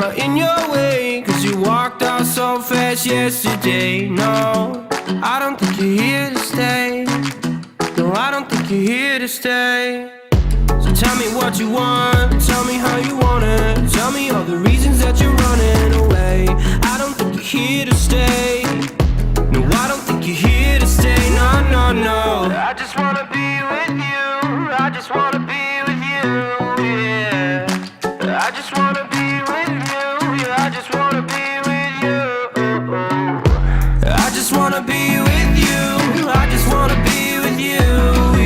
am I in your way? Cause you walked out so fast yesterday. No, I don't think you're here to stay. No, I don't think you're here to stay. So tell me what you want, tell me how you want it. Tell me all the reasons that you're running away. I don't think you're here to stay. No, I don't think you're here to stay. No, no, no. I just wanna be with you. I just wanna be with you, yeah. I just wanna be with you. Yeah, I just wanna be with you. I just wanna be with you. I just wanna be with you,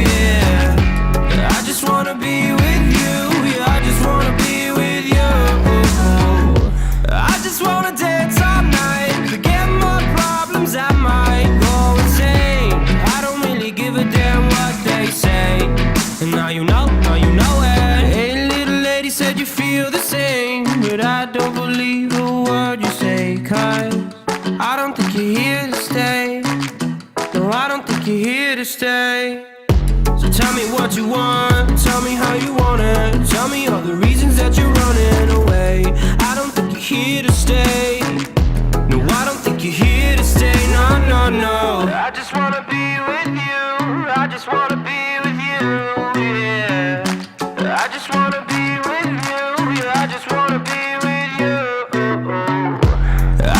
yeah. I just wanna be with you. Yeah, I just wanna be with you. I just wanna dance all night, forget my problems, I might go insane. I don't really give a damn what they say. And now you know it. Hey, little lady said you feel the same, but I don't believe a word you say. Cause I don't think you're here to stay. No, I don't think you're here to stay. So tell me what you want, tell me how you want it. Tell me all the reasons that you're running away. I don't think you're here to stay. No, I don't think you're here to stay. No, no, no. I just wanna be with you. I just wanna be with you, yeah. I just wanna be with you. Yeah, I just wanna be with you.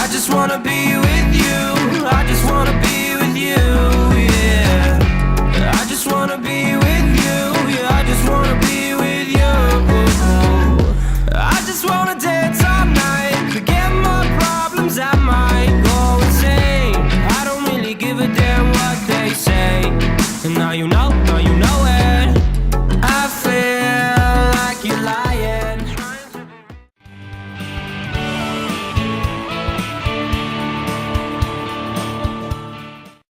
I just wanna be with you. I just wanna be with you, yeah. I just wanna be with you. Yeah, I just wanna be with you. I just wanna dance all night, forget my problems, I might go insane. I don't really give a damn what they say. And now you know